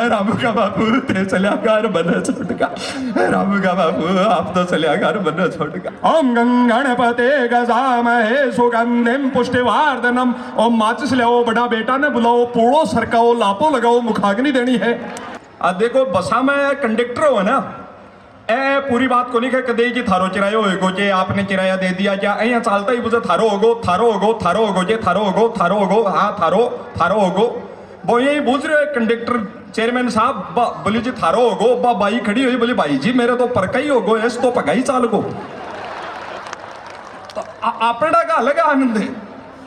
रामू का बापू ते चल्या घर बन छोटका, रामू का बापू आप तो चल्या घर बन छोटका। ओम गणपते गजामहे सुगंधिम पुष्टिवर्धनम। ओम माचिस ले आओ, बड़ा बेटा ने बुलाओ, पोड़ो सरकाओ, लापो लगाओ, मुखाग्नि देनी है। देखो बसा में कंडक्टर हो ना, ए पूरी बात को नहीं कह कदे कि थारो किरायो होगो जे आपने किराया दे दिया क्या, यहाँ चालता ही बुझे थारो होगो, थारो होगो, थारो होगो जे, थारो होगो, थारो होगो, हाँ थारो थारो होगो। वो यही बुझ रहे कंडक्टर चेयरमैन साहब, बोली जी थारो होगो। बा बाई खड़ी हुई, बोली भाई जी मेरे तो परका ही होगो, ऐस तो पगाई चाल को। तो अपना का अलग आनंद है,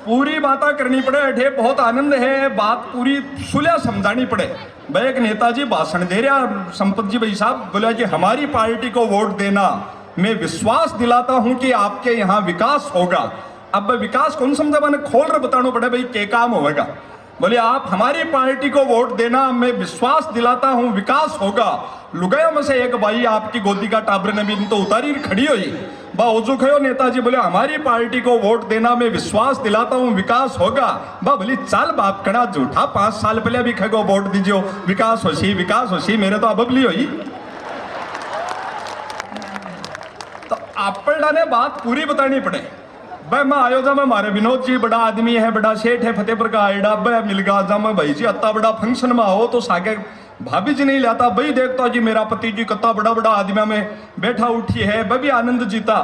पूरी बात करनी पड़े, अठे बहुत आनंद है, बात पूरी सुलह समझानी पड़े। भाई एक नेताजी भाषण दे रहा, संपत जी भाई साहब बोला कि हमारी पार्टी को वोट देना, मैं विश्वास दिलाता हूं कि आपके यहाँ विकास होगा। अब विकास कौन समझा, मैंने खोल रहे बताना पड़े भाई क्या काम होगा। बोले आप हमारी पार्टी को वोट देना, मैं विश्वास दिलाता हूं विकास होगा। लुगाया में से एक भाई आपकी गोदी का टाबर ने भी तो उतारी खड़ी हुई, बा ओजू खयो नेताजी बोले हमारी पार्टी को वोट देना, मैं विश्वास दिलाता हूं विकास होगा। बा बोली चाल बाप कड़ा झूठा, 5 साल पहले भी खगो वोट दीजियो, विकास होशी मेरे तो अबबली हुई। तो आपड़ा ने बात पूरी बतानी पड़े। भाई मैं आयो जा, मैं मारे विनोद जी बड़ा आदमी है, बड़ा सेठ है, फतेहपुर का आइडा मिल गा जा, मैं भाई जी अत्ता बड़ा फंक्शन में आओ तो सागे भाभी जी नहीं लाता, भाई देखता जी मेरा पति जी कत्ता बड़ा बड़ा आदमी में बैठा उठी है, वह भी आनंद जीता।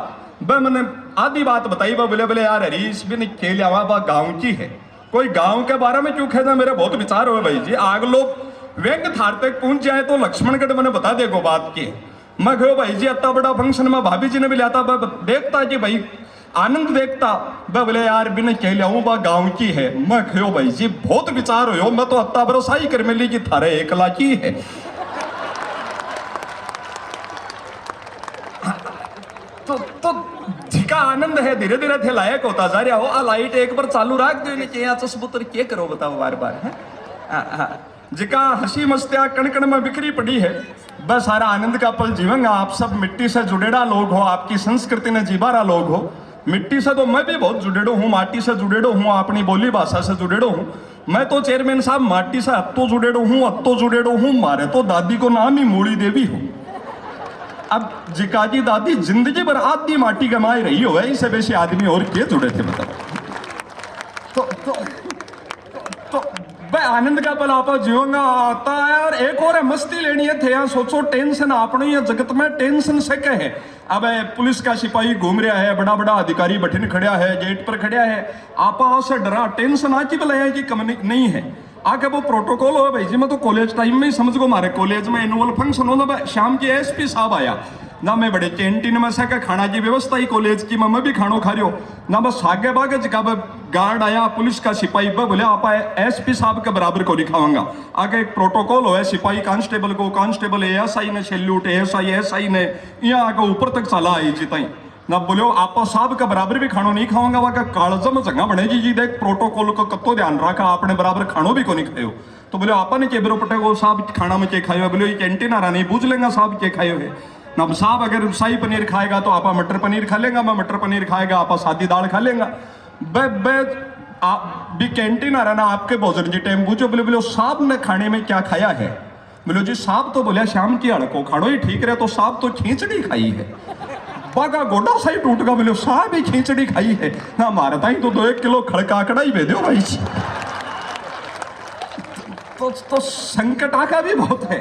वह मैंने आधी बात बताई, वह बोले बोले यार हरीश भी नहीं खेल आवा, वह गाँव की है, कोई गाँव के बारे में क्यों खेजा, मेरे बहुत विचार हो भाई जी। आग लोग व्यंग थार तक पहुंच जाए तो लक्ष्मणगढ़ मैंने बता देगो बात की। मैं कहो भाई जी अत्ता बड़ा फंक्शन में भाभी जी ने भी लाता, देखता जी भाई आनंद देखता, वह बोले यार बिना कह लिया बा गाँव की है। मैं कहो भाई जी बहुत विचार हो, मैं तो अत्ता भरोसा ही कर मिली कि थारे एकला की है। तो जिका आनंद है धीरे धीरे थे लायक होता जा रहा हो। आ लाइट एक बार चालू रख दो, इन्हें चसबुतर क्या करो बताओ बार बार है। जिका हंसी मस्तिया कण कण में बिखरी पड़ी है, बस सारा आनंद का पल जीवेंगे। आप सब मिट्टी से जुड़ेड़ा लोग हो, आपकी संस्कृति ने जीवारा लोग हो। मिट्टी से तो मैं भी बहुत जुड़ेड़ो हूँ, माटी से जुड़ेड़ो हूँ, अपनी बोली भाषा से जुड़ेड़ो हूँ। मैं तो चेयरमैन साहब माटी से अत्तो जुड़ेड़ो हूँ, मारे तो दादी को नाम ही मूड़ी देवी हूँ। अब जिकाजी दादी जिंदगी भर आधी माटी कमाई रही हो, इससे वैसे आदमी और क्या जुड़े थे बताओ। तो भाई आनंद का पल आप जीवंगा आता यार। एक और है मस्ती लेनी है थे, यहाँ सोचो टेंशन आपने ये जगत में टेंशन से क्या है। अब पुलिस का सिपाही घूम रहा है, बड़ा बड़ा अधिकारी बठिन खड़ा है, गेट पर खड़ा है, आप से डरा टेंशन आकी बुलाया कि कम नहीं है। आके वो प्रोटोकॉल हो भाई जी। मैं तो कॉलेज टाइम में ही समझ गो, हमारे कॉलेज में एनुअल फंक्शन हो, शाम के एसपी साहब आया ना, मैं बड़े कैंटीन में से खाना की व्यवस्था ही कॉलेज की, मैं भी खानो खा रही ना, बस आगे बागे जगह गार्ड आया पुलिस का सिपाही, बोले आप एसपी साहब के बराबर को दिखाऊंगा। आगे एक प्रोटोकॉल हो, सिपाही कांस्टेबल को, कांस्टेबल एएसआई ने सैल्यूट, एएसआई ने यहाँ आगे ऊपर तक चला आई जीता ना, बोलो आप साहब का बराबर भी खानो नहीं खाऊंगा, वहां का कालजम जगह बनेगी जी। देख प्रोटोकॉल को कत्तो ध्यान रखा, आपने बराबर खानो भी को नहीं खाओ। तो बोले आपने के बरो पटे को साहब खाना में क्या खाए, बोले कैंटीन आ रहा नहीं पूछ लेंगे साहब क्या खाए हुए ना। साहब अगर शाही पनीर खाएगा तो आप मटर पनीर खा लेंगे, मैं मटर पनीर खाएगा आप सादी दाल खा लेंगे। आप भी कैंटीन आ रहा ना, आपके भोजन जी टाइम पूछो, बोले बोले साहब ने खाने में क्या खाया है। बोलो जी साहब तो बोले शाम की अड़को खानो ही ठीक रहे, तो साहब तो खींचड़ी खाई है। बागा गोडा सही टूट गया, बोले साहब ही खींचड़ी खाई है ना, मारता ही तो 2-1 किलो खड़का कड़ाई भेजो भाई। तो संकट आका भी बहुत है।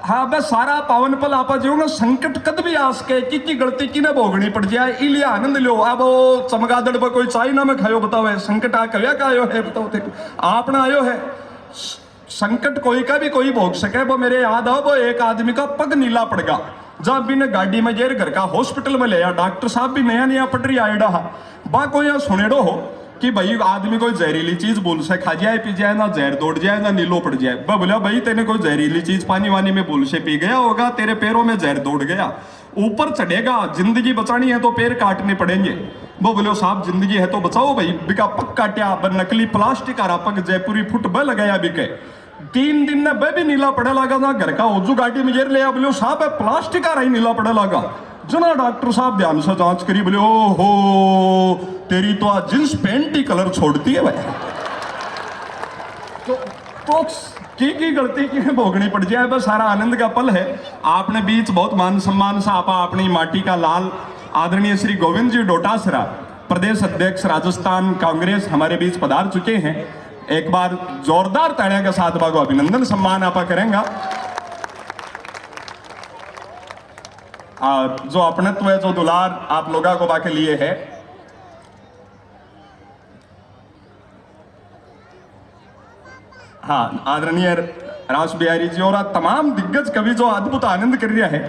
हाँ बस सारा पावन पल आप जो संकट कद भी आस के की गलती की ना भोगनी पड़ जाए, इलिए आनंद लो। अब वो चमगादड़ पर कोई चाइना में खायो बताओ, संकट आ कव्या का आयो है बताओ, आपने आयो है। संकट कोई का भी कोई भोग सके। वो मेरे याद आओ, वो एक आदमी का पग नीला पड़ गया, जब भी ने गाड़ी में जेर घर का हॉस्पिटल में ले, डॉक्टर साहब भी नया नया पटरी आएडा बा कोई यहाँ सुनेडो हो कि भाई आदमी कोई जहरीली चीज बोल से खा जाए पी जाए, ना जहर दौड़ जाए ना नीलो पड़ जाए। वह बोला भाई तेने कोई जहरीली चीज पानी वानी में बोल से पी गया होगा, तेरे पैरों में जहर दौड़ गया, ऊपर चढ़ेगा, जिंदगी बचानी है तो पैर काटने पड़ेंगे। वो बोले साहब जिंदगी है तो बचाओ भाई। बिका पग काटा, नकली प्लास्टिक आ रहा पग जयपुरी फुट ब लगाया बिके। 3 दिन ने वह भी नीला पड़ा लगा ना, घर का ओजू गाड़ी में जेर ले बोले साहब प्लास्टिक आ रहा ही नीला पड़ा लगा। जना डॉक्टर साहब ध्यान से जांच करी, बोले ओहो तेरी तो आज जींस पैंट ही कलर छोड़ती है भाई। तो की गलती की भोगनी पड़ जाए, बस सारा आनंद का पल है। आपने बीच बहुत मान सम्मान से आपा अपनी माटी का लाल आदरणीय श्री गोविंद जी डोटासरा प्रदेश अध्यक्ष राजस्थान कांग्रेस हमारे बीच पधार चुके हैं। एक बार जोरदार तालियां के साथ बागो अभिनंदन सम्मान आपा करेंगे। और जो अपनत्व है, जो दुलार आप लोगों को बाके लिए है, हाँ, आदरणीय रास बिहारी जी और तमाम दिग्गज कवि जो अद्भुत आनंद कर रहा है।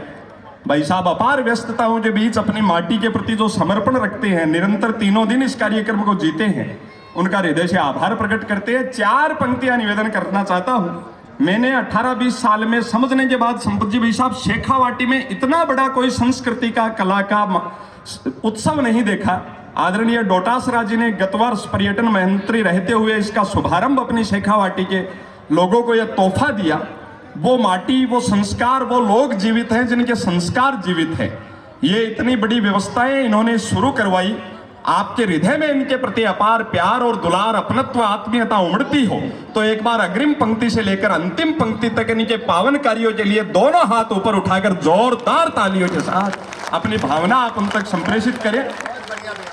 भाई साहब अपार व्यस्तताओं के बीच अपनी माटी के प्रति जो समर्पण रखते हैं, निरंतर तीनों दिन इस कार्यक्रम को जीते हैं, उनका हृदय से आभार प्रकट करते हैं। 4 पंक्तियां निवेदन करना चाहता हूं। मैंने 18-20 साल में समझने के बाद संपत जी भाई साहब शेखावाटी में इतना बड़ा कोई संस्कृति का कला का उत्सव नहीं देखा। आदरणीय डोटासरा जी ने गत वर्ष पर्यटन मंत्री रहते हुए इसका शुभारंभ अपनी शेखावाटी के लोगों को यह तोहफा दिया। वो माटी, वो संस्कार, वो लोग जीवित हैं जिनके संस्कार जीवित हैं। ये इतनी बड़ी व्यवस्थाएं इन्होंने शुरू करवाई। आपके हृदय में इनके प्रति अपार प्यार और दुलार, अपनत्व, आत्मीयता उमड़ती हो तो एक बार अग्रिम पंक्ति से लेकर अंतिम पंक्ति तक इनके पावन कार्यों के लिए दोनों हाथ ऊपर उठाकर जोरदार तालियों के साथ अपनी भावना आप उन तक संप्रेषित करें।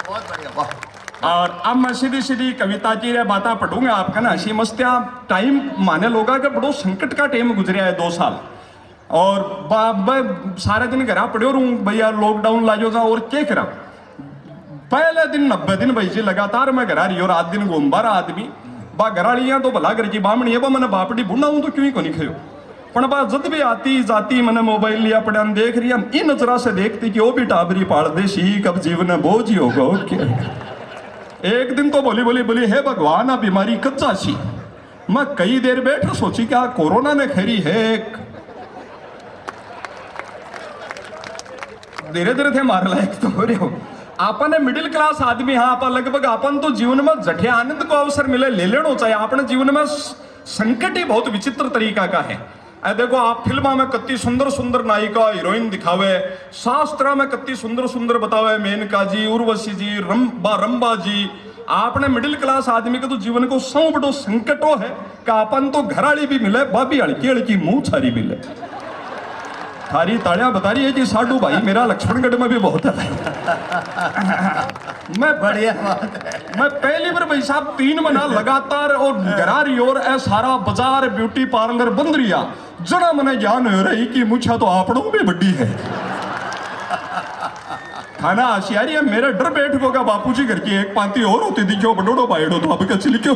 बहुत बढ़िया, वाह। और अब मैं सीधी सीधी कविता की बातें पढ़ूंगा आपका ना। हंसी मस्तियां टाइम माने लोगा का बड़ो संकट का टाइम गुजरिया है 2 साल, और सारे दिन घर पड़ो रू भैया, लॉकडाउन लाजो जा और क्या करा। पहले दिन 90 दिन भाई जी लगातार मैं घर रही और रात दिन घूमबा रहा आदमी बा घरालियां तो भला घर की बामणी है, मैंने बापड़ी बुढ़ा हूं तो क्यों ही को नहीं खायो। पण बा जद भी आती जाती मैंने मोबाइल लिया पड़ा देख रही, हम इन नजरा से देखती कि वो भी टाबरी पाल देशी, कब जीवन बोझ ही होगा। एक दिन तो बोली बोली बोली हे भगवान, आ बीमारी कच्चा सी। मैं कई देर बैठ सोची क्या कोरोना ने खरी है। धीरे धीरे थे मार लायक तो हो रहे हो। आपने मिडिल क्लास आदमी, हाँ आप लगभग अपन तो जीवन में जठे आनंद को अवसर मिले ले लेना चाहिए। आपने जीवन में संकट ही बहुत विचित्र तरीका का है। देखो आप फिल्मों में कत्ती सुंदर सुंदर नायिका हीरोइन दिखावे, शास्त्र में कत्ती सुंदर सुंदर बतावे, मेनका जी, उर्वशी जी, रंबा जी। आपने मिडिल क्लास आदमी के तो जीवन को सौ बड़ो संकटो है कि अपन तो घराड़ी भी मिले, भाभी हड़की हड़की मुंह छारी मिले। थारी तालियां बता रही है कि साडू भाई मेरा लक्ष्मणगढ़ में भी बहुत है। मैं बढ़िया बात है। मैं पहली बार भाई साहब 3 महीना लगातार और गरारी और सारा बाजार ब्यूटी पार्लर बंद रिया। जरा मैंने ज्ञान हो रही कि मुझे तो आपड़ों भी बड्डी है। खाना आशियारी है मेरे डर बैठ गोगा बापूजी घर की एक पांति और होती थी, क्यों बडोड़ो बाइडो तो अब कच्ची क्यों।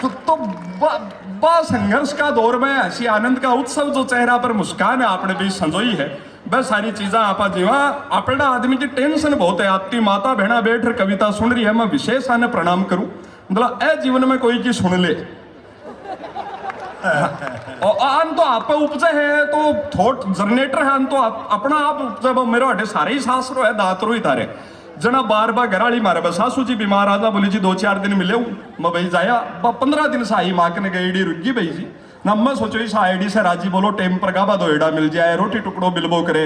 तो बा संघर्ष का दौर में ऐसी आनंद का उत्सव जो चेहरा पर मुस्कान है आपने भी संजोई है, बस सारी चीजा आपा जीवा। अपना आदमी की टेंशन बहुत है। आपकी माता बहना बैठ कविता सुन रही है, मैं विशेष आने प्रणाम करूं। मतलब ए जीवन में कोई की सुन ले और आन तो आप उपजे है तो थॉट जनरेटर है, आन तो अपना आप उपजे। मेरे हटे सारे ही सासरो है, दातरो ही तारे जना बार बार घराड़ी मारे। बस सासू जी बीमार आजा बोली जी 2-4 दिन मिले मैं भाई जाया 15 दिन से आई माँ ने गई रुकी भाई जी ना। मैं सोचो इस आईडी से राजी बोलो टेम पर गाबा दो एड़ा मिल जाए, रोटी टुकड़ो बिलबो करे।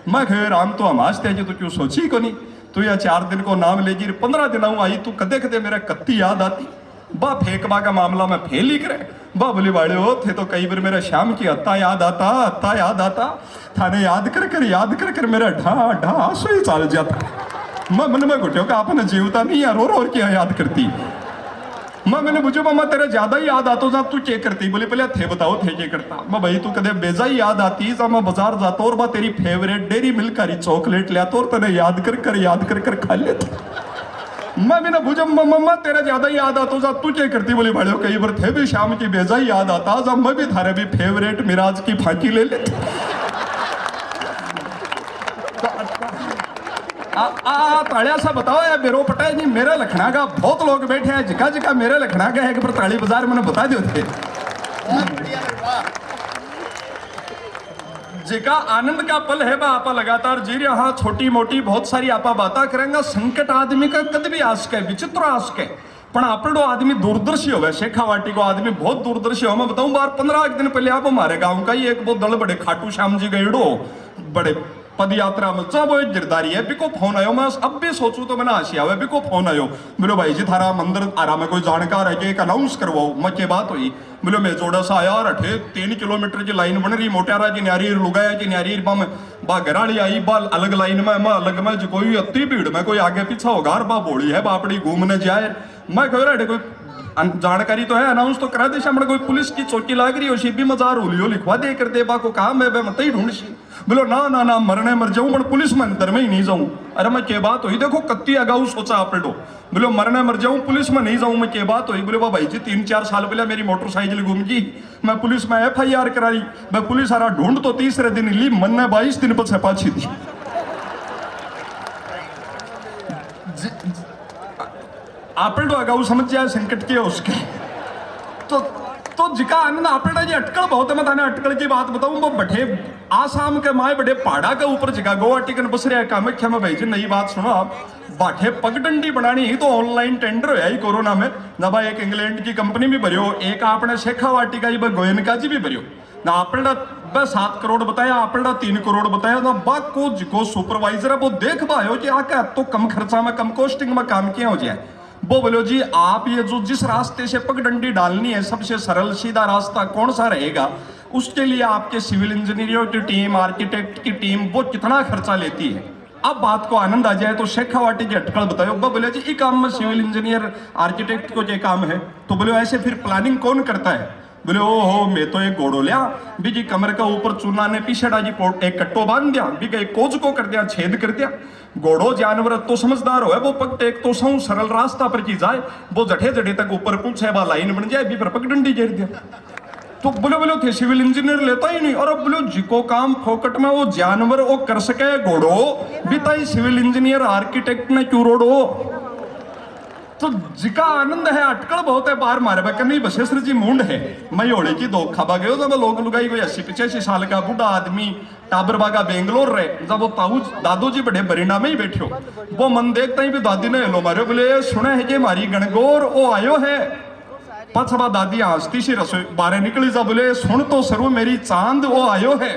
मैं खैर राम तो हम हंसते जी, तो क्यों सोची को नहीं तू या 4 दिन को नाम ले जी 15 दिन आऊँ आई तू कदे कदे मेरा कत्ती याद आती। बा फेंकबा का मामला में फेल ही करे। बा बोली वाले हो थे तो कई बार मेरा शाम की अत्ता याद आता थाने याद कर मेरा ढा ढा आंसू ही चाल जाता। मैं मन में घुटे का आपने जीवता नहीं यार और क्या याद करती। मैंने बुझो मामा तेरा ज्यादा ही याद आता जा, तू क्या करती। बोले पहले थे बताओ थे क्या करता। मैं भाई तू कदे बेजा ही याद आती जा, मैं बाजार जाता और बा तेरी फेवरेट डेरी मिल्क वाली चॉकलेट लिया तो और तेने याद कर खा लेता। मैं बुझो मम्मा तेरा ज्यादा ही याद आता जा, तू क्या करती। बोली भाड़े कई बार थे भी शाम की बेजा ही याद आता जा, मैं भी थारे भी फेवरेट मिराज की फांकी ले लेता। तालिया सा बताओ यार बेरो पटा जी मेरे लखना का बहुत लोग बैठे हैं जिका जिका मेरे लखना का है एक बार ताली बाजार मैंने बता दियो थे। जिका आनंद का पल है बा आपा लगातार जी रहा। हाँ छोटी मोटी बहुत सारी आपा बातें करेंगे। संकट आदमी का कद भी आस्क है, विचित्र आस्क है, पण आपड़ो आदमी दूरदर्शी हो। शेखावाटी को आदमी बहुत दूरदर्शी हो। मैं बताऊं बार 15 दिन पहले आप हमारे गांव का ही एक बहुत दल बड़े खाटू श्याम जी गएड़ो बड़े पद यात्रा में जब वो एक गिरदारी है बिको फोन आयो, मैं अब भी सोचूं तो मैंने हंसी आवे, बिको फोन आयो, बोलो भाई जी थारा मंदिर आरा में कोई जानकार है कि एक अनाउंस करवाओ। मैं के बात हुई, बोलो मैं जोड़ा सा आया अठे 3 किलोमीटर की लाइन बन रही, मोटारा की न्यारी लुगाया की न्यारी बा घराड़ी आई बा अलग लाइन में, मैं अलग में जो कोई अति भीड़ में कोई आगे पीछा होगा, बा बोली है बापड़ी घूमने जाए। मैं कह रहा कोई जानकारी तो है, अनाउंस तो करा दे, सामने कोई पुलिस की चौकी लाग रही हो, शिबी मजार होलियो लिखवा दे कर दे, बा को काम है मत ही ढूंढ सी। बोलो ना ना ना मरने मर जाऊं पर पुलिस में अंदर में ही नहीं जाऊं। अरे मैं के बात हुई, देखो कत्ती अगाऊ सोचा आपने तो, बोलो मरने मर जाऊं पुलिस में नहीं जाऊं, मैं के बात हुई। बोले भाई जी 3-4 साल पहले मेरी मोटरसाइकिल घूम गई, मैं पुलिस में FIR कराई, मैं पुलिस आ रहा ढूंढ तो तीसरे दिन ली, मन ने 22 दिन पर पाछी थी। आपने तो अगाऊ समझ जाए संकट के उसके तो जिका आनंद आपने जी अटकल बहुत है। मैं थाने अटकल की बात बताऊं, वो बठे आसाम के माए बड़े पहाड़ा के ऊपर जगह गोवा टिकन बस रहा है कामाख्या में। भाई जी नई बात सुनो आप, बाठे पगडंडी बनानी ही तो ऑनलाइन टेंडर है ही कोरोना में ना भाई, एक इंग्लैंड की कंपनी भी भरियो, एक आपने शेखावाटी का ही गोयनका जी भी भरियो ना, आपने बस 7 करोड़ बताया, आपने 3 करोड़ बताया ना, बाको जिको सुपरवाइजर है वो देख पायो कि आका तो कम खर्चा में कम कॉस्टिंग में काम किया हो जाए। वो बोलो जी आप ये जो जिस रास्ते से पगडंडी डालनी है सबसे सरल सीधा रास्ता कौन सा रहेगा, उसके लिए आपके सिविल इंजीनियरों की टीम, आर्किटेक्ट की टीम वो कितना खर्चा लेती है। अब बात को आनंद आ जाए तो शेखावाटी की अटकल बताओ। बोले जी ये काम में सिविल इंजीनियर आर्किटेक्ट को ये काम है, तो बोले ऐसे फिर प्लानिंग कौन करता है। बोले ओ हो मैं तो एक घोड़ो लिया बीजी कमर का ऊपर चूना ने पीछेड़ा जी एक कट्टो बांध दिया, बीगे एक कोच को कर दिया, छेद कर दिया। घोड़ो जानवर तो समझदार हो है, वो पग टेक तो सौ सरल रास्ता पर की जाए, वो जठे जठे तक ऊपर पूछे बा लाइन बन जाए, भी पर पगडंडी घेर दिया। तो बोले बोले थे सिविल इंजीनियर लेता ही नहीं, और अब बोलो जिको काम फोकट में वो जानवर वो कर सके घोड़ो बिताई सिविल इंजीनियर आर्किटेक्ट ने क्यों रोड़ो। तो जिका आनंद है अटकल बहुत है, बाहर मारे बा नहीं बसेश्वर जी मूंड है। मैं होली की दो खाबा गयो जब लोग लुगाई कोई 80-85 साल का बूढ़ा आदमी टाबर बागा बेंगलोर रहे, जब वो ताऊ दादू जी बड़े बरिंडा में ही बैठे हो, वो मन देखता ही भी दादी ने हेलो मारे, बोले सुने है कि मारी गणगौर वो आयो है। पछवा दादी हंसती सी रसोई बाहर निकली जा, बोले सुन तो सरू मेरी चांद वो आयो है,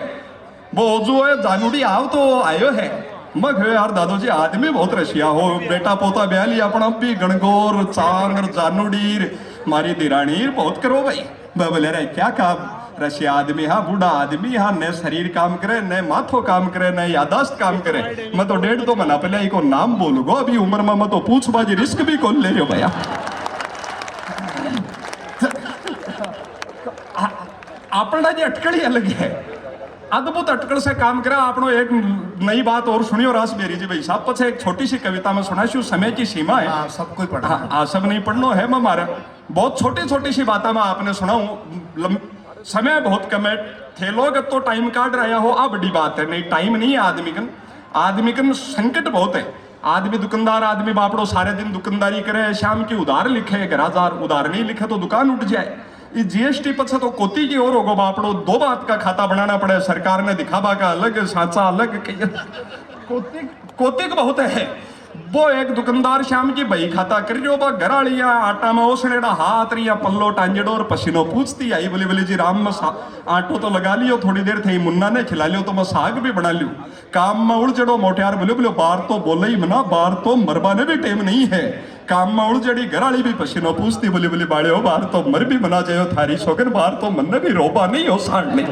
वो जो है जानूड़ी आव तो आयो है। मैं कहो यार दादू जी आदमी बहुत रशिया हो, बेटा पोता ब्याह लिया अपना भी गणगौर चांद जानूडीर मारी दिरानीर बहुत करो भाई। मैं बोले रे क्या काम रशिया आदमी, हाँ बूढ़ा आदमी, हाँ न शरीर काम करे न माथो काम करे न यादाश्त काम करे। मैं तो 1.5-2 महीना पहले को नाम बोलूंगा, अभी उम्र में मैं तो पूछ बाजी रिस्क भी कौन ले रहे हो भैया। अपना जी अटकल ही अलग है, अद्भुत अटकल से काम करा। आपने एक नई बात और सुनियो रास मेरी जी भाई साहब, पछे एक छोटी सी कविता में सुना शू, समय की सीमा है सब कोई पढ़ा हाँ सब नहीं पढ़नो है। मैं मारा बहुत छोटी छोटी सी बातें मैं आपने सुनाऊं, समय बहुत कम है, थे लोग अब तो टाइम काट रहा हो, अब बड़ी बात है नहीं टाइम नहीं है आदमी कन संकट बहुत है। आदमी दुकानदार आदमी बापड़ो सारे दिन दुकानदारी करे, शाम की उधार लिखे, घर उधार नहीं लिखे तो दुकान उठ जाए। ये GST पछे तो कोती की और होगो बापड़ो, 2 बात का खाता बनाना पड़े, सरकार ने दिखावा का अलग सांचा अलग कोती का बहुत है। वो एक दुकानदार शाम की बही खाता कर रही बा घर आलिया आटा में ओसनेड़ा हाथ रिया पल्लो टांजड़ो और पसीनो पूछती आई, बोले बोले जी राम में आटो तो लगा लियो, थोड़ी देर थे मुन्ना ने खिला लियो तो मैं साग भी बना लियो, काम में उड़ जड़ो मोटियार बोले बोले बार तो बोले ही मना, बार तो मरबाने भी टेम नहीं है, काम में उड़ जड़ी घराली भी पसीनो पूछती, बोले बोले बाड़े हो बार तो मर भी मना जाए थारी शोगन, बार तो मन भी रोबा नहीं हो साड़ने।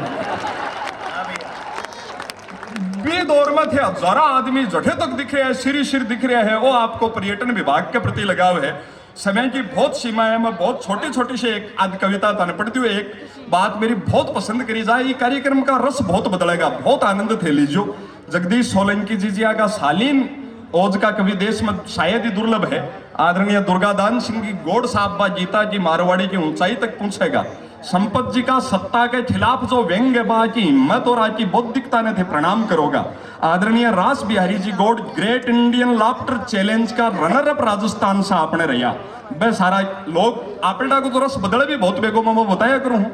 बे दौर में थे हजारा आदमी जठे तक दिख रहे हैं, सिर दिख रहे हैं, वो आपको पर्यटन विभाग के प्रति लगाव है। समय की बहुत सीमा है, मैं बहुत छोटी छोटी से एक आध कविता तन पढ़ती हुई एक बात मेरी बहुत पसंद करी जाए, ये कार्यक्रम का रस बहुत बदलेगा, बहुत आनंद थे लीजियो। जगदीश सोलंकी जी का शालीन ओज का कवि देश में शायद ही दुर्लभ है। आदरणीय दुर्गादान सिंह की गोड साहब गीता जी मारवाड़ी की ऊंचाई तक पहुंचेगा। संपत जी का सत्ता के खिलाफ जो व्यंग्य बा की हिम्मत और आपकी बौद्धिकता ने थे प्रणाम करोगा। आदरणीय Ras Bihari ji Gaur great Indian laughter challenge का रनर अप राजस्थान से आपने रहा। वह सारा लोग आपने को तो रस बदले भी बहुत बेगो मैं बताया करूँ।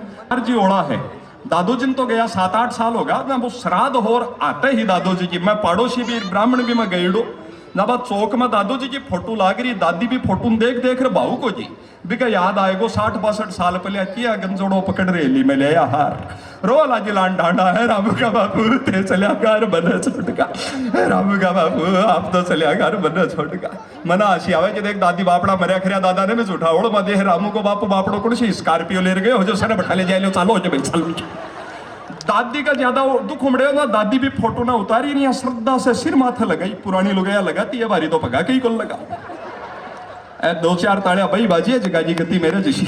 जी ओढ़ा है दादू जी तो गया 7-8 साल होगा ना, वो श्राद्ध हो आते ही दादू जी की, मैं पड़ोसी भी ब्राह्मण भी मैं गईडो ना, बात चौक में दादू जी की फोटो लाग रही, दादी भी फोटो देख देख रहे भाऊ को जी भी का याद आएगो 60-62 साल पहले किया गंजोड़ो पकड़ रेली में ले हार। रोला जी लान डांडा है रामू का बापू ते चल्या घर बन छोटका रामू का बापू आप तो चल्या घर बन छोटका मना अशी आवे की देख दादी बापड़ा मर्या खऱ्या दादा ने मैं उठावड़ मध्ये रामू को बापू बापड़ो कोण सी स्कॉर्पियो ले गए हो जो सर बैठा ले जाए चालो हो जो भाई चलो दादी का ज्यादा दुख उमड़े ना दादी भी फोटो ना उतारी नहीं श्रद्धा से सिर माथे लगाई पुरानी लुगाया लगाती है बारी तो भगा कहीं को लगा दो चार ताड़िया भाई बाजी है जगाजी गति मेरे जैसी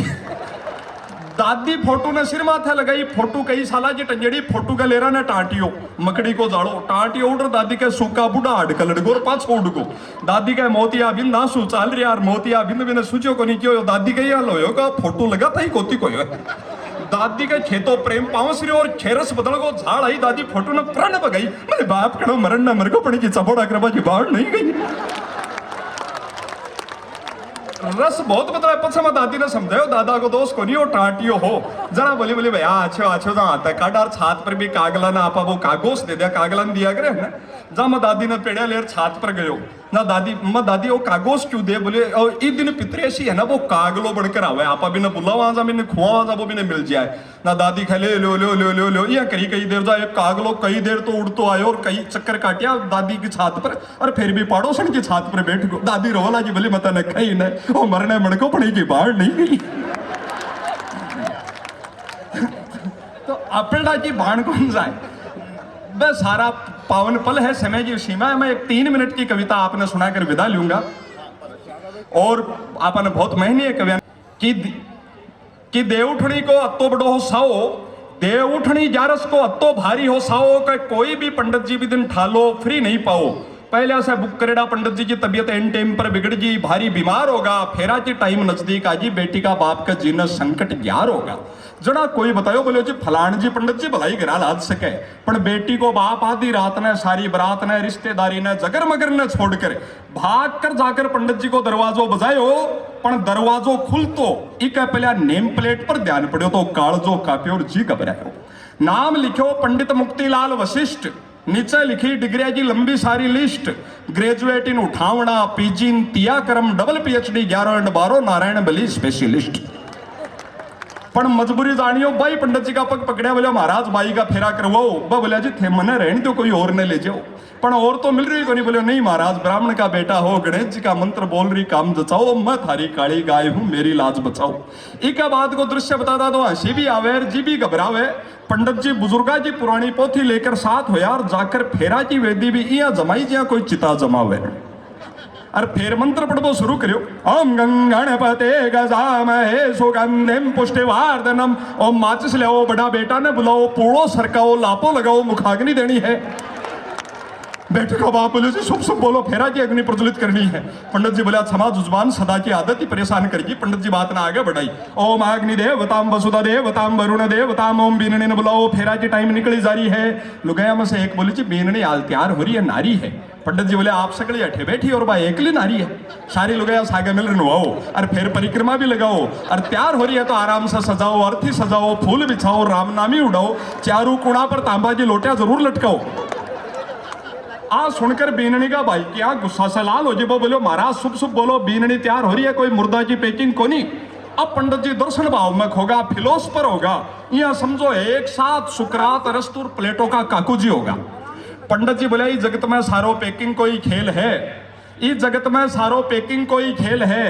दादी फोटो ने सिर माथे लगाई फोटो कई साला जी टंजड़ी फोटो का ले रहा ने टाटियो मकड़ी को जाड़ो टाटियो उड़ दादी के सूखा बुढ़ा अड़क लड़गो और पाछ उड़ गो दादी के मोतिया बिन ना सु चाल रही यार मोतिया बिन बिन सूचो को नहीं क्यों दादी के यहाँ लो का फोटो लगा था ही कोती को दादी के खेतों प्रेम पावसरी और खेरस बदल को झाड़ आई दादी फोटो ने प्रण बगाई मेरे बाप कड़ो मरण न मर को पड़ी की चपोड़ा कृपा जी बाहर नहीं गई रस बहुत बदला पछ में दादी ने समझायो दादा को दोस्त को नहीं हो टाटियो हो जरा बोली बोली भैया अच्छो अच्छो जा आता है काटार छात पर भी कागला ना आपा वो कागोस दे दिया कागला ने दिया करे ना जा मैं दादी ने पेड़िया लेर छात पर गयो ना दादी मैं दादी वो कागोस क्यों दे बोले और इस दिन पितरेशी है ना वो कागलो बनकर आवे आपा भी ने बुलावा जा भी ने खुआवा जा वो भी ने मिल जाए ना दादी खेले लो लो लो लो लो या कई कई देर जा एक कागलो कई देर तो उड़ तो आयो और कई चक्कर काटिया दादी की छात पर और फिर भी पड़ोसन की छात पर बैठ गो दादी रोला जी बोली मत न कही न वो मरने मड़को पड़ी की बाहर नहीं गई तो अपना की बाण कौन जाए वह सारा पावन पल है समय की सीमा है मैं एक 3 मिनट की कविता आपने सुनाकर विदा लूंगा और आपने बहुत महनीय कविता कि देवउठनी को अत्तो बड़ो हो साओ देवउठनी जारस को अत्तो भारी हो साओ का कोई भी पंडित जी भी दिन ठालो फ्री नहीं पाओ पहले से बुक करेड़ा पंडित जी की तबीयत एन टाइम पर बिगड़ जी भारी बीमार होगा फेरा की टाइम नजदीक आजी बेटी का बाप का जीना संकट ग्यार होगा जड़ा कोई बताओ बोले जी फलान जी पंडित जी भलाई गिरा लाद सके पर बेटी को बाप आधी रात ने सारी बरात ने रिश्तेदारी ने जगर मगर ने छोड़कर भाग कर जाकर पंडित जी को दरवाजो बजायो पर दरवाजो खुलतो इक पहले नेम प्लेट पर ध्यान पड़ो तो कालजो काप्यो और जी घबरायो नाम लिखो पंडित मुक्तिलाल वशिष्ठ नीचे लिखी डिग्रिया की लंबी सारी लिस्ट ग्रेजुएट इन उठावना पीजी इन तियाकरम double PhD 11 and 12 Narayan Bali specialist पण मजबूरी जानियो भाई पंडित जी का पग पकड़िया बोले महाराज भाई का फेरा करवाओ बोले जी थे मने रहने दो कोई और ने ले जाओ पण और तो मिल रही को नहीं बोले नहीं महाराज ब्राह्मण का बेटा हो गणेश जी का मंत्र बोल रही काम जचाओ मैं थारी काली गाय हूं मेरी लाज बचाओ एक बाद को दृश्य बताता तो हंसी भी आवे जी भी घबरावे पंडित जी बुजुर्गा जी पुरानी पोथी लेकर साथ हो यार जाकर फेरा की वेदी भी इया जमाई जिया कोई चिता जमावे और फिर मंत्र पढ़बो शुरू करियो ओम गंगणपते गजामहे सुगंधिम पुष्टिवर्धनम ओम माचिस ले आओ बड़ा बेटा ने बुलाओ पूड़ो सरकाओ लापो लगाओ मुखाग्नि देनी है बेटे को बाप बोले जी शुभ शुभ बोलो फेरा की अग्नि प्रज्वलित करनी है पंडित जी बोले क्षमा जुजमान सदा की आदत ही परेशान करेगी पंडित जी बात ना आगे बढ़ाई ओम अग्नि देवताम वसुधा देवताम वरुण देवताम ओम बीननी ने बुलाओ फेरा की टाइम निकली जा रही है लुगाया में से एक बोली जी बीननी आल तैयार हो रही है नारी है पंडित जी बोले आप सगड़ी अठे बैठी और भाई एकली नारी है सारी लुगाया सागे मिल रनवाओ और फिर परिक्रमा भी लगाओ और तैयार हो रही है तो आराम से सजाओ अर्थी सजाओ फूल बिछाओ रामनामी उड़ाओ चारू कुणा पर तांबा जी लोटिया जरूर लटकाओ आ सुनकर बीननी का भाई क्या गुस्सा से लाल हो जी वो बोलो महाराज शुभ शुभ बोलो बीननी तैयार हो रही है कोई मुर्दा की पैकिंग को नहीं अब पंडित जी दर्शन भाव में खोगा फिलोसफर होगा यह समझो एक साथ सुकरात अरस्तु और प्लेटो का काकू जी होगा पंडित जी बोले इस जगत में सारो पैकिंग कोई खेल है इस जगत में सारो पैकिंग कोई खेल है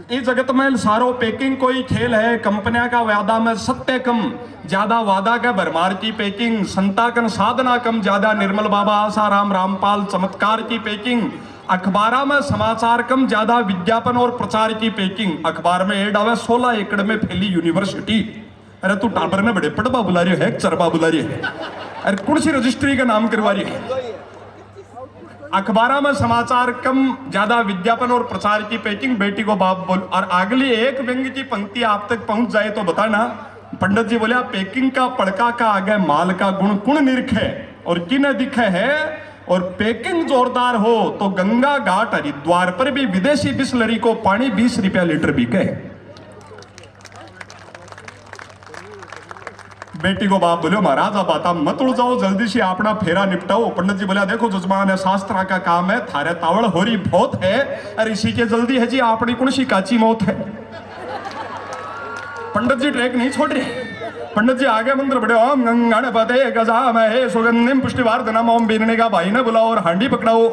इस जगत में सारो पैकिंग कोई खेल है कंपनियां का वादा में सत्य कम ज्यादा वादा का भरमार की पैकिंग संताकन साधना कम ज्यादा निर्मल बाबा आसाराम रामपाल चमत्कार की पैकिंग अखबारा में समाचार कम ज्यादा विज्ञापन और प्रचार की पैकिंग अखबार में एड आवे 16 एकड़ में फैली यूनिवर्सिटी अरे तू टाबर ने बड़े पड़बा बुला रही है चरबा बुला रही है अरे कौन सी रजिस्ट्री का नाम करवा रही है अखबारा में समाचार कम ज्यादा विज्ञापन और प्रचार की पैकिंग बेटी को बाप बोल और अगली एक व्यंग की पंक्ति आप तक पहुंच जाए तो बताना पंडित जी बोले पैकिंग का पड़का का आगे माल का गुण कुण निरखे और किन दिखे है और पैकिंग जोरदार हो तो गंगा घाट हरिद्वार पर भी विदेशी बिस्लरी को पानी 20 रुपया लीटर बिके बेटी को बाप बोलो महाराज अब आता मत उड़ जाओ जल्दी से अपना फेरा निपटाओ पंडित जी बोला देखो जजमान है शास्त्रा का काम है थारे तावड़ हो रही बहुत है और इसी के जल्दी है जी अपनी कौन सी काची मौत है पंडित जी ट्रैक नहीं छोड़ रहे। पंडित जी आगे मंत्र पढ़े, ओम गणपते गजामहे सुगंधिम पुष्टिवर्धनम, ओम बीरने का भाई ने बुलाओ और हांडी पकड़ाओ।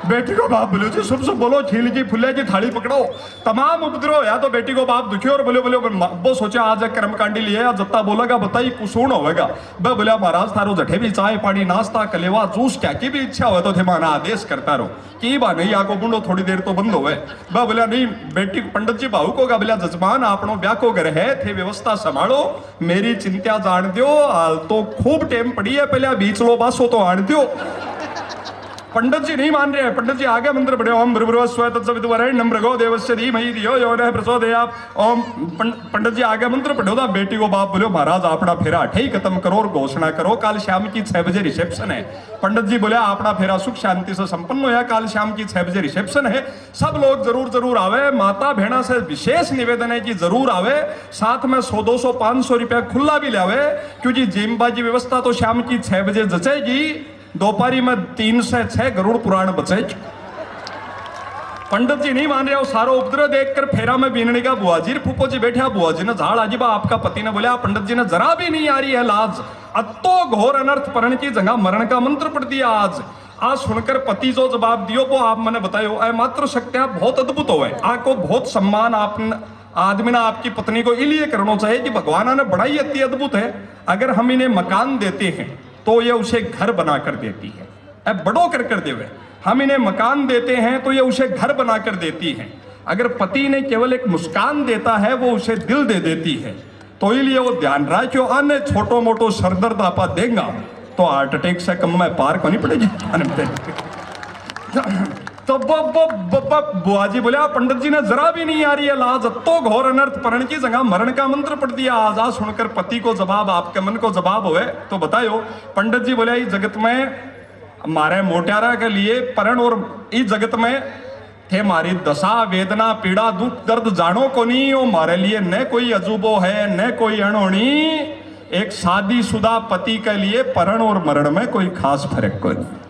बेटी को बाप बोलो जी, शुभ शुभ बोलो, छील की फुले की थाली पकड़ो। तमाम उपद्रव या तो बेटी को बाप दुखी और बोले वो सोचा आज कर्मकांडी लिए या जत्ता बोलेगा बताई कुसूण होगा। वह बोला महाराज थारो जठे भी चाय पानी नाश्ता कलेवा जूस क्या की भी इच्छा हो तो थे माना आदेश करता रहो की बा नहीं आको बुंडो थोड़ी देर तो बंद होवे। वह बोला नहीं बेटी पंडित जी भाऊ को बोला जजमान आपनो ब्याह को घर है थे व्यवस्था संभालो, मेरी चिंता जान दो, हाल तो खूब टेम पड़ी है, पहले बीच लो बासो तो आन दो। पंडित जी नहीं मान रहे हैं। पंडित जी आगे मंत्र पढ़े, ओम भृगुस्व तत्सवितुवरेण्यं भर्गो देवस्य धीमहि धियो यो नः प्रचोदयात्। ओम पंडित जी आगे मंत्र पढ़ो था। बेटी को बाप बोले महाराज अपना फेरा अठे ही खत्म करो और घोषणा करो कल शाम की 6 बजे रिसेप्शन है। पंडित जी बोले अपना फेरा सुख शांति से संपन्न होया, कल शाम की 6 बजे रिसेप्शन है, सब लोग जरूर जरूर आवे। माता भेड़ा से विशेष निवेदन है कि जरूर आवे, साथ में 100-200 500 रुपया खुला भी लावे, क्योंकि जिमबाजी व्यवस्था तो शाम की 6 बजे जचेगी, दोपहरी में 3 से 6 गरुड़ पुराण बचे। पंडित जी नहीं मान रहे हो। सारो उपद्रव देखकर फेरा में बीनने का बुआ जी फूफो जी बैठा, बुआ जी ने झाड़ आजीबा आपका पति ने बोला पंडित जी ने जरा भी नहीं आ रही है लाज, अतो घोर अनर्थ परण की जगह मरण का मंत्र पढ़ दिया आज सुनकर पति जो जवाब दियो वो आप मैंने बतायो। ऐ मात्र शक्तियां बहुत अद्भुत हो, आपको बहुत सम्मान आप आदमी ने आपकी पत्नी को इसलिए करना चाहिए कि भगवान ने बड़ा ही अति अद्भुत है। अगर हम इन्हें मकान देते हैं तो ये उसे घर बना कर देती है, अब बड़ो कर देवे। हम इन्हें मकान देते हैं तो ये उसे घर बना कर देती है। अगर पति ने केवल एक मुस्कान देता है वो उसे दिल दे देती है। तो इसलिए वो ध्यान रहा कि अन्य छोटो मोटो सरदर्द आपा देगा तो हार्ट अटैक से कम में पार को नहीं पड़ेगी। तो बुआ जी बोले पंडित जी ने जरा भी नहीं आ रही है लाज, तो घोर अनर्थ परण की जगह मरण का मंत्र पढ़ दिया आज सुनकर पति को जवाब आपके मन को जवाब होए तो बतायो। पंडित जी बोले इस जगत में हमारे मोटियारा के लिए परण और इस जगत में थे हमारी दशा वेदना पीड़ा दुख दर्द जानो को नहीं, वो हमारे लिए न कोई अजूबो है न कोई अणोनी। एक शादीशुदा पति के लिए परण और मरण में कोई खास फर्क को नहीं।